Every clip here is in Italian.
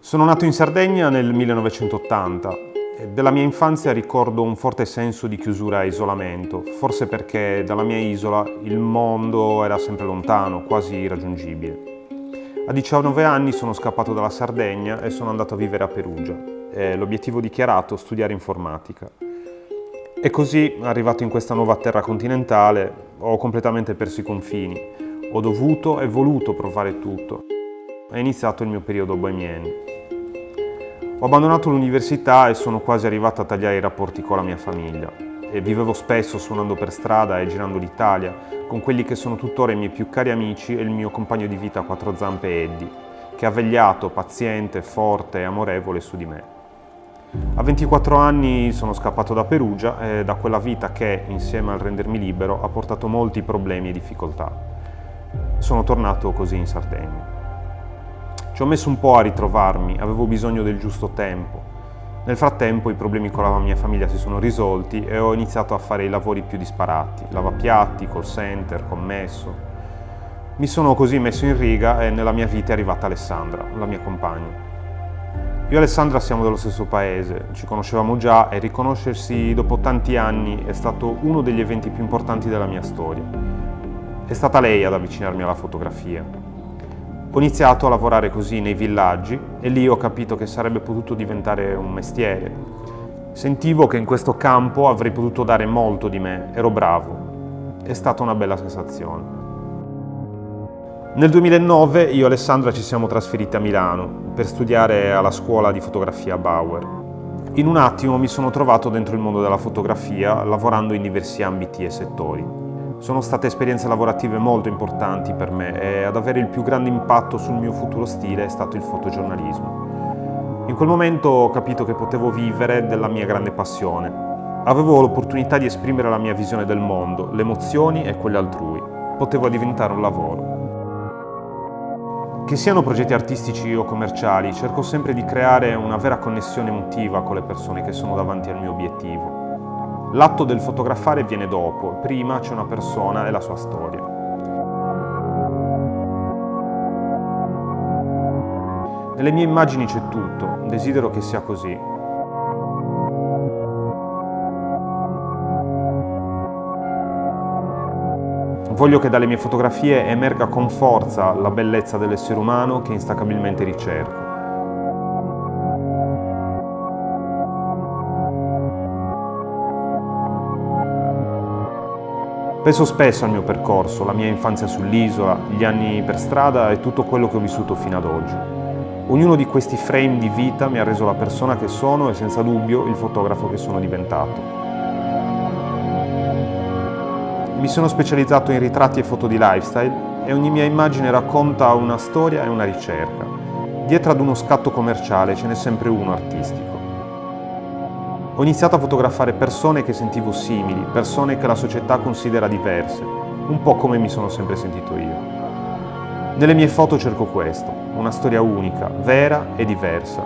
Sono nato in Sardegna nel 1980 e della mia infanzia ricordo un forte senso di chiusura e isolamento, forse perché dalla mia isola il mondo era sempre lontano, quasi irraggiungibile. A 19 anni sono scappato dalla Sardegna e sono andato a vivere a Perugia. E l'obiettivo dichiarato: studiare informatica. E così, arrivato in questa nuova terra continentale, ho completamente perso i confini. Ho dovuto e voluto provare tutto. È iniziato il mio periodo bohemiani. Ho abbandonato l'università e sono quasi arrivato a tagliare i rapporti con la mia famiglia. E vivevo spesso suonando per strada e girando l'Italia con quelli che sono tuttora i miei più cari amici e il mio compagno di vita a quattro zampe Eddie, che ha vegliato, paziente, forte e amorevole su di me. A 24 anni sono scappato da Perugia e da quella vita che, insieme al rendermi libero, ha portato molti problemi e difficoltà. Sono tornato così in Sardegna. Ci ho messo un po' a ritrovarmi, avevo bisogno del giusto tempo. Nel frattempo i problemi con la mia famiglia si sono risolti e ho iniziato a fare i lavori più disparati, lavapiatti, call center, commesso. Mi sono così messo in riga e nella mia vita è arrivata Alessandra, la mia compagna. Io e Alessandra siamo dello stesso paese, ci conoscevamo già e riconoscersi dopo tanti anni è stato uno degli eventi più importanti della mia storia. È stata lei ad avvicinarmi alla fotografia. Ho iniziato a lavorare così nei villaggi e lì ho capito che sarebbe potuto diventare un mestiere. Sentivo che in questo campo avrei potuto dare molto di me, ero bravo. È stata una bella sensazione. Nel 2009 io e Alessandra ci siamo trasferiti a Milano per studiare alla scuola di fotografia Bauer. In un attimo mi sono trovato dentro il mondo della fotografia, lavorando in diversi ambiti e settori. Sono state esperienze lavorative molto importanti per me e ad avere il più grande impatto sul mio futuro stile è stato il fotogiornalismo. In quel momento ho capito che potevo vivere della mia grande passione. Avevo l'opportunità di esprimere la mia visione del mondo, le emozioni e quelle altrui. Poteva diventare un lavoro. Che siano progetti artistici o commerciali, cerco sempre di creare una vera connessione emotiva con le persone che sono davanti al mio obiettivo. L'atto del fotografare viene dopo, prima c'è una persona e la sua storia. Nelle mie immagini c'è tutto, desidero che sia così. Voglio che dalle mie fotografie emerga con forza la bellezza dell'essere umano che instancabilmente ricerco. Penso spesso al mio percorso, la mia infanzia sull'isola, gli anni per strada e tutto quello che ho vissuto fino ad oggi. Ognuno di questi frame di vita mi ha reso la persona che sono e senza dubbio il fotografo che sono diventato. Mi sono specializzato in ritratti e foto di lifestyle e ogni mia immagine racconta una storia e una ricerca. Dietro ad uno scatto commerciale ce n'è sempre uno artistico. Ho iniziato a fotografare persone che sentivo simili, persone che la società considera diverse, un po' come mi sono sempre sentito io. Nelle mie foto cerco questo, una storia unica, vera e diversa,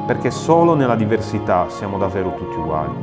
perché solo nella diversità siamo davvero tutti uguali.